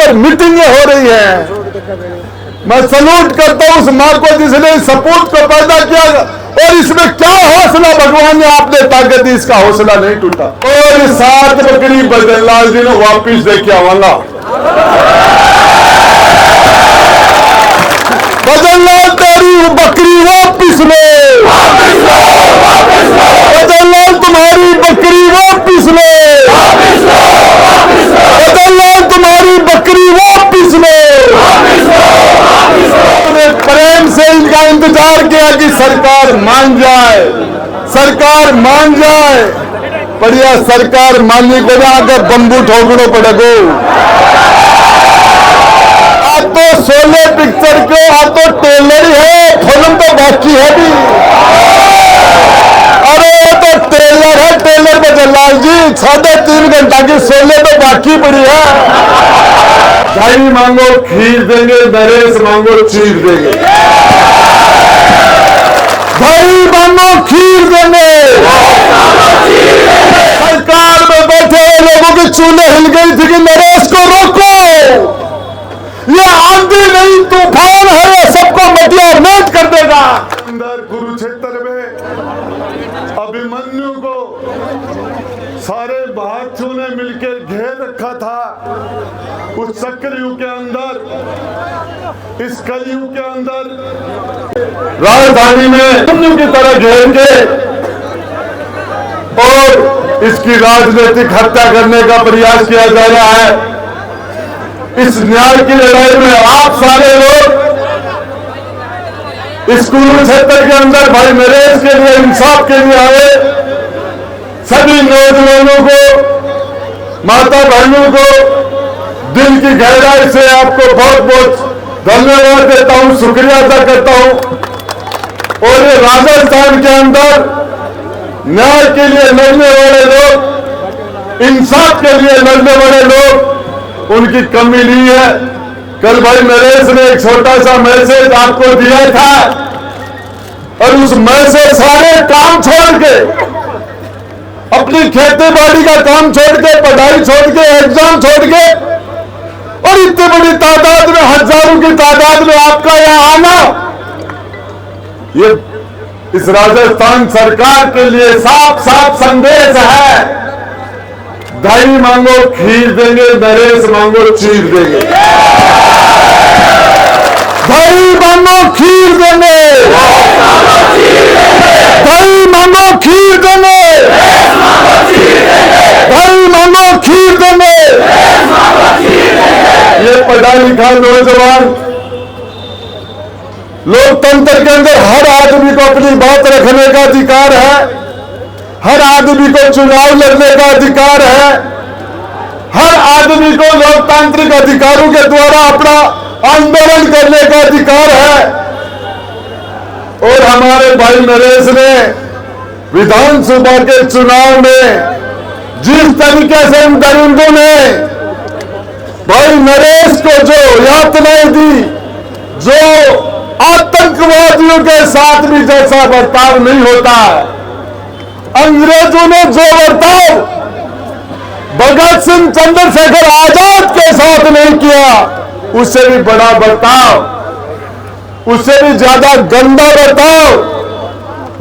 पर मीटिंगें हो रही हैं। मैं सलूट करता हूं उस मां को जिसने सपूत को पैदा किया, और इसमें क्या हौसला भगवान ने आपने ताकत दी, इसका हौसला नहीं टूटा। और 7 बकरी बदनलाल जी ने वापिस देखे आवांगा। बदनलाल तेरी बकरी वापिस लो, बदनलाल तुम्हारी बकरी वापिस लो, बदनलाल तुम्हारी बकरी वापिस लो। प्रेम से इनका इंतजार किया कि सरकार मान जाए, सरकार मान जाए। बढ़िया सरकार मानने को आकर बम्बू ठोकड़ो पड़ेगो। आ तो शोले पिक्चर के आ तो टेलर है, फिल्म तो बाकी है भी। अरे ये तो टेलर है, टेलर बदनलाल जी। 3.5 घंटा की शोले तो बाकी पड़ी है। दही मांगो खीर देंगे, नरेश मांगो चीर देंगे। दही मांगो खीर देंगे। सरकार में बैठे लोगों की चूल्हे हिल गई थी कि नरेश को रोको, ये आंधी नहीं तूफान है, ये सबको मटिया मेट कर देगा। अंदर कुरुक्षेत्र में अभिमन्यु को सारे बहादुरों ने मिलकर घेर रखा था। उस चक्रयुग के अंदर, इस कलयुग के अंदर राजधानी में मन्यु की तरह घेर के और इसकी राजनीतिक हत्या करने का प्रयास किया जा रहा है। इस न्याय की लड़ाई में आप सारे लोग इस कुरुक्षेत्र के अंदर भाई नरेश के लिए, इंसाफ के लिए आए। सभी नौजवानों को, माता बहनों को दिल की गहराई से आपको बहुत बहुत धन्यवाद देता हूं, शुक्रिया अदा करता हूं। और ये राजस्थान के अंदर न्याय के लिए लड़ने वाले लोग, इंसाफ के लिए लड़ने वाले लोग, उनकी कमी नहीं है। कल भाई नरेश ने एक छोटा सा मैसेज आपको दिया था, और उस मैसेज सारे काम छोड़ के, अपनी खेती बाड़ी का काम छोड़ के, पढ़ाई छोड़ के, एग्जाम छोड़ के, और इतनी बड़ी तादाद में, हजारों की तादाद में आपका यहां आना, ये इस राजस्थान सरकार के लिए साफ साफ संदेश है। दही मांगो खीर देंगे, नरेश मांगो चीर देंगे। दही मांगो खीर देंगे, दही मांगो खीर देंगे, दही मांगो खीर देंगे। ये पढ़ा लिखा नौजवान, लोकतंत्र के अंदर हर आदमी को अपनी बात रखने का अधिकार है, हर आदमी को चुनाव लड़ने का अधिकार है, हर आदमी को लोकतांत्रिक अधिकारों के द्वारा अपना आंदोलन करने का अधिकार है। और हमारे भाई नरेश ने विधानसभा के चुनाव में जिस तरीके से इन दरिंदों ने भाई नरेश को जो यातनाएं दी, जो आतंकवादियों के साथ भी जैसा बर्ताव नहीं होता, अंग्रेजों ने जो बर्ताव भगत सिंह चंद्रशेखर आजाद के साथ नहीं किया, उससे भी बड़ा बर्ताव, उससे भी ज्यादा गंदा बर्ताव,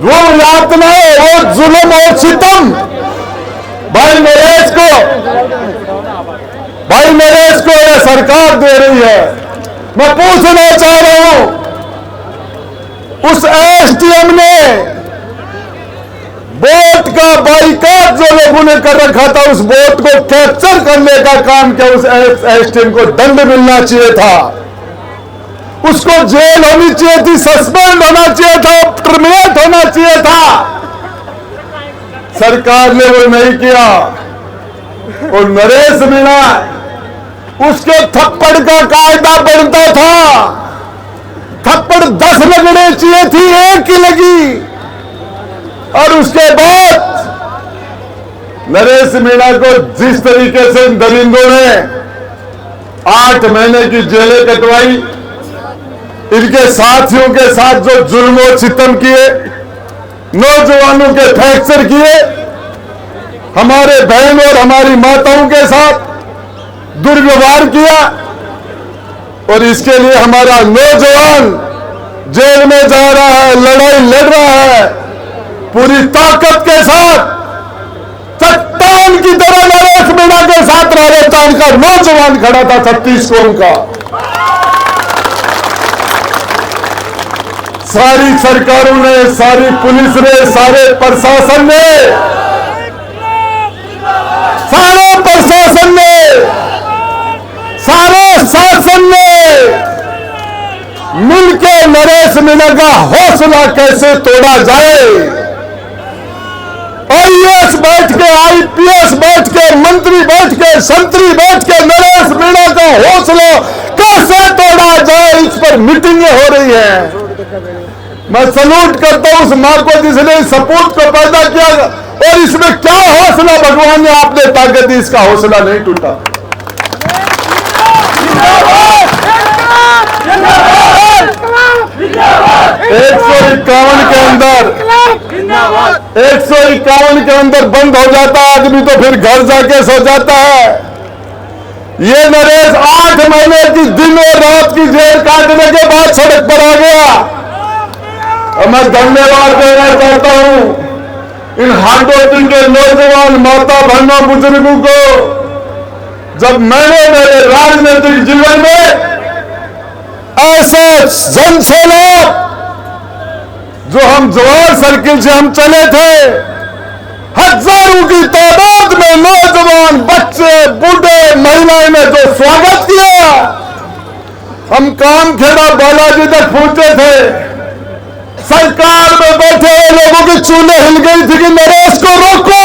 वो यातनाएं, वो जुल्म और सितम भाई नरेश को यह सरकार दे रही है। मैं पूछना चाह रहा हूं, उस एसडीएम ने वोट का बाइकाट जो लोगों ने कर रखा था, उस वोट को कैप्चर करने का काम किया। उस एसडीएम को दंड मिलना चाहिए था, उसको जेल होनी चाहिए थी, सस्पेंड होना चाहिए था, टर्मिनेट होना चाहिए था। सरकार ने वो नहीं किया। और नरेश मीणा, उसके थप्पड़ का कायदा बनता था, थप्पड़ 10 लगने चाहिए थी, 1 ही लगी। और उसके बाद नरेश मीणा को जिस तरीके से दरिंदों ने 8 महीने की जेलें कटवाई, इनके साथियों के साथ जो जुल्म और सितम किए, नौजवानों के फ्रैक्चर किए, हमारे बहन और हमारी माताओं के साथ दुर्व्यवहार किया, और इसके लिए हमारा नौजवान जेल में जा रहा है, लड़ाई लड़ रहा है पूरी ताकत के साथ। चट्टान की तरह नरेश मीणा के साथ राजस्थान का नौजवान खड़ा था 36 कौम का। सारी सरकारों ने, सारी पुलिस ने, सारे प्रशासन ने, सारे प्रशासन ने, सारे शासन ने मिलकर नरेश मीणा का हौसला कैसे तोड़ा जाए। आईएएस बैठ के, आईपीएस बैठ के, मंत्री बैठ के, संतरी बैठ के नरेश मीणा का हौसला कैसे तोड़ा जाए, इस पर मीटिंगें हो रही हैं। मैं सलूट करता हूं उस मां को जिसने सपूत को पैदा किया, और इसमें क्या हौसला भगवान ने आपने ताकत दी, इसका हौसला नहीं टूटा। 151 के अंदर बंद हो जाता आदमी तो फिर घर जाके सो जाता है। ये नरेश 8 महीने की दिन और रात की जेल काटने के बाद सड़क पर आ गया। और मैं धन्यवाद देना चाहता हूं इन हाटोटी के नौजवान माता बहनों बुजुर्गों को। जब मैंने मेरे राजनीतिक जीवन में ऐसे जनसैलाब जो हम जवाहर सर्किल से हम चले थे, हजारों की तादाद में नौजवान, बच्चे, बूढ़े, महिलाएं ने जो स्वागत किया। हम कामखेड़ा बालाजी तक पहुंचे थे, सरकार में बैठे हुए लोगों की चूल्हे हिल गई थी कि नरेश को रोको,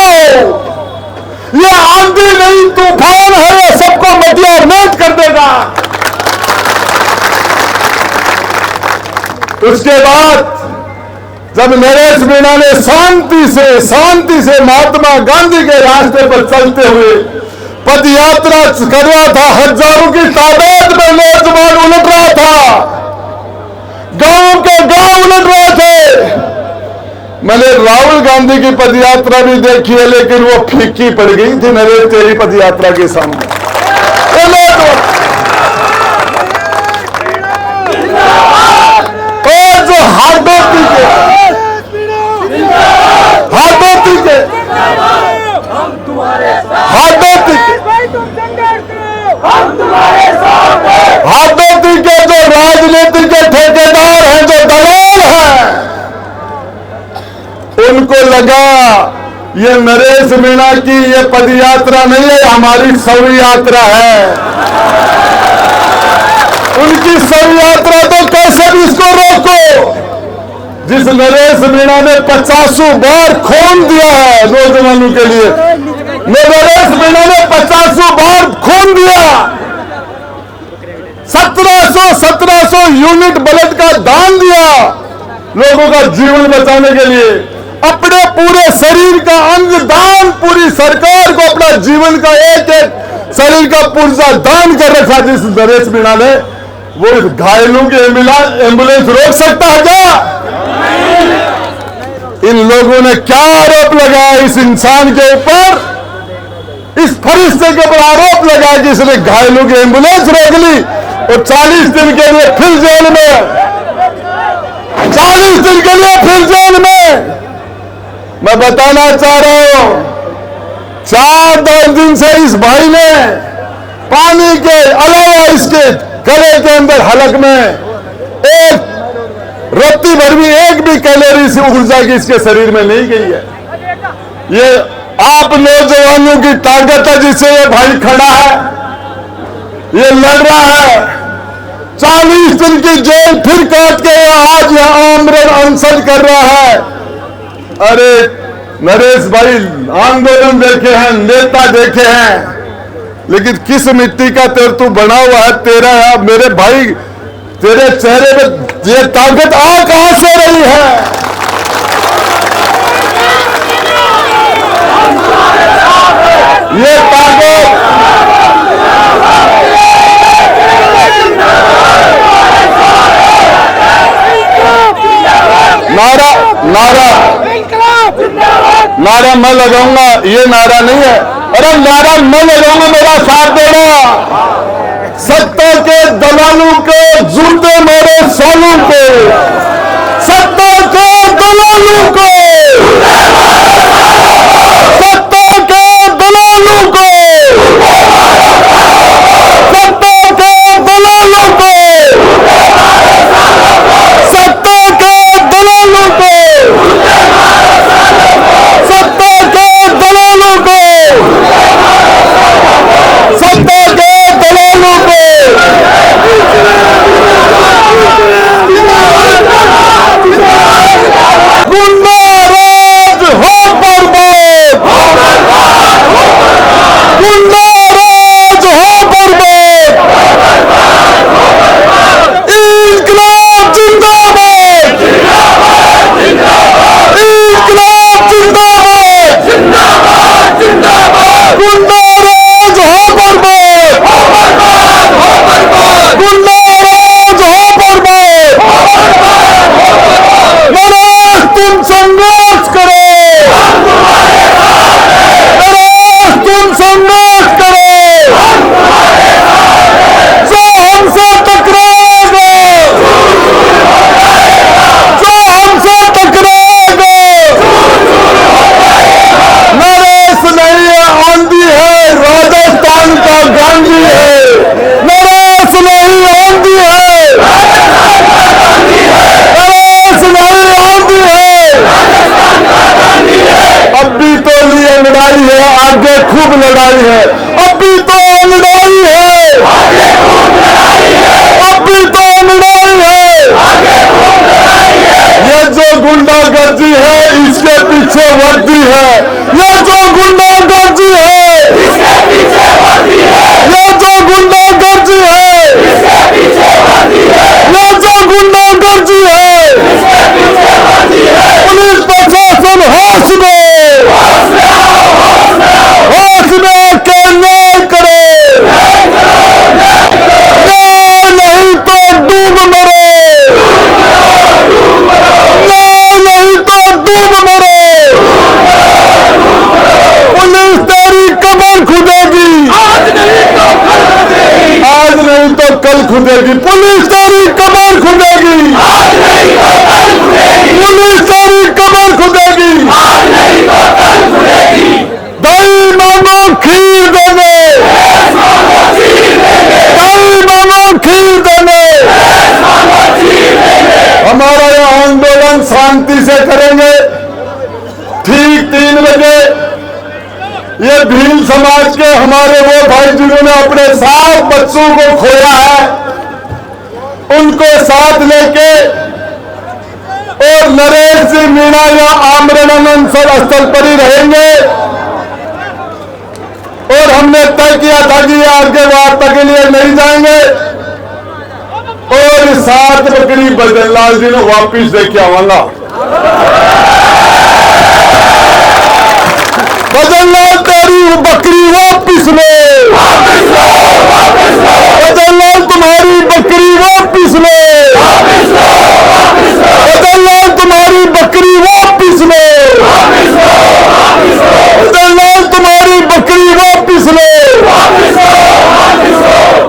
ये आंधी नहीं तूफान है, ये सबको मटिया मेट कर देगा। उसके बाद जब नरेश मीणा ने शांति से महात्मा गांधी के रास्ते पर चलते हुए पद यात्रा कर रहा था, हजारों की तादाद में नौजवान उलट रहा था, गांव के गांव उलट रहे थे। मैंने राहुल गांधी की पद यात्रा भी देखी है, लेकिन वो फीकी पड़ गई थी नरेश तेरी पद यात्रा के सामने। और जो हाटोटी के जो राजनीति के ठेकेदार हैं, जो दलाल हैं, उनको लगा ये नरेश मीणा की ये पदयात्रा नहीं है, हमारी शव यात्रा है। उनकी शव यात्रा तो कैसे भी इसको रोको। जिस नरेश मीणा ने 50 बार खून दिया है नौजवानों के लिए, नरेश मीणा ने 50 बार खून दिया, 1700 यूनिट ब्लड का दान दिया लोगों का जीवन बचाने के लिए, अपने पूरे शरीर का अंग दान, पूरी सरकार को अपना जीवन का एक एक शरीर का पुर्जा दान कर रखा जिस नरेश मीणा ने, वो घायलों की एम्बुलेंस रोक सकता है क्या? इन लोगों ने क्या आरोप लगाया इस इंसान के ऊपर, इस फरिश्ते के ऊपर आरोप लगाया कि इसने घायलों की एम्बुलेंस रोक ली और 40 दिन के लिए फिर जेल में, 40 दिन के लिए फिर जेल में। मैं बताना चाह रहा हूं, 4-10 दिन से इस भाई ने पानी के अलावा इसके गले के अंदर हलक में एक रत्ती भर भी, एक भी कैलोरी से ऊर्जा की इसके शरीर में नहीं गई है। ये आप नौजवानों की ताकत है जिससे ये भाई खड़ा है, ये लड़ रहा है। 40 दिन की जेल फिर काट के आज यहां आमरण अनशन कर रहा है। अरे नरेश भाई, आंदोलन देखे हैं, नेता देखे हैं, लेकिन किस मिट्टी का तू बना हुआ है? तेरा मेरे भाई, तेरे चेहरे में ये ताकत आ कहां से रही है? ये ताकत नारा मैं लगाऊंगा, ये नारा नहीं है। अरे नारा मैं लगाऊंगा, मेरा साथ देना। सत्ता के दलालों के जूते मारे सालों को, सत्ता के दलालों को, सत्ता के दलालों को, सत्ता के दलालों को, सत्ता के दलालों को, सत्ता के दलालों को, सत्ता के दलालों को, गुंडा राज हो बर्बाद, गुंडा राज हो बर्बाद, इंकलाब जिंदाबाद, इंकलाब जिंदाबाद, गुंडा राज हो बर्बाद, गुंडा राज हो बर्बाद। नरेश तुम संघर्ष करो, नरेश तुम संघर्ष करो, जो हमसे टकराएगा, जो हमसे टकराएगा, नरेश नहीं है आंधी है, राजस्थान का गांधी है, नरेश नहीं आंधी है, नरेश नहीं आंधी है। अब भी तो लिए लड़ाई है, आगे खूब लड़ाई है, अब भी तो लड़ाई है, अब भी तो लड़ाई है। ये जो गुंडागर्दी है इसके पीछे वर्दी है, ये जो गुंडागर्दी है, ये जो गुंडागर्दी है, ये जो गुंडागर्दी है। पुलिस प्रशासन होश में, होश में आके न्याय करे, न्याय नहीं तो डूब मरे, न्याय नहीं तो डूब मरे। पुलिस तेरी कमर खुदेगी, आज नहीं तो कल खुदेगी, पुलिस तेरी कमर खुदेगी, पुलिस तेरी कमर खुदेगी। दही मांगो खीर देंगे, दही मांगो खीर देंगे। हमारा यह आंदोलन शांति से करेंगे। ठीक 3 बजे ये भील समाज के हमारे वो भाई जिन्होंने अपने 7 बच्चों को खोया है, उनको साथ लेके और नरेश जी मीणा या आमरण स्थल पर ही रहेंगे। और हमने तय किया था कि आगे वार्ता के लिए नहीं जाएंगे और 7 बकरी बजरंगलाल जी ने वापिस देके आवांगा। बजरंगलाल तेरी बकरी वापिस ले, बजरंगलाल तुम्हारी बकरी वापिस ले, बजरंगलाल तुम्हारी बकरी वापिस ले, बजरंगलाल तुम्हारी बकरी वापिस ले।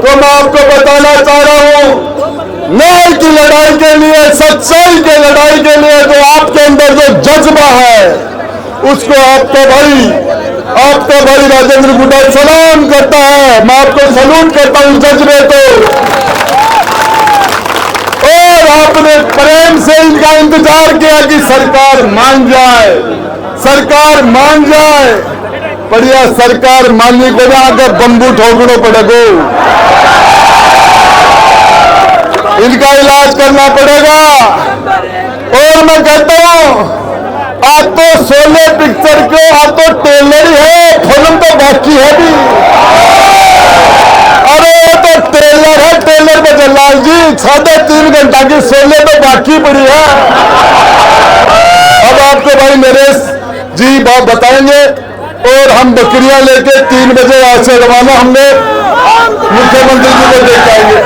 तो मैं आपको बताना चाह रहा हूं, न्याय की लड़ाई के लिए, सच्चाई के लड़ाई के लिए जो आपके अंदर जो जज्बा है उसको आपका भाई राजेंद्र गुड्डा सलाम करता है। मैं आपको सलूट करता हूं जज्बे को। और आपने प्रेम से इनका इंतजार किया कि सरकार मान जाए, सरकार मान जाए। बढ़िया सरकार माननी को ना आगे बम्बू ठोकना पड़ेगा, इनका इलाज करना पड़ेगा। और मैं कहता हूं आप तो शोले पिक्चर के आप तो टेलर ही है, फिल्म तो बाकी है भी। अरे ये तो टेलर है, टेलर बजरंगलाल जी 3.5 घंटा की शोले तो बाकी पड़ी है। अब आपको भाई नरेश जी बात बताएंगे और हम बकरियां लेके 3 बजे यहाँ से रवाना हमने मुख्यमंत्री जी को देख आएंगे।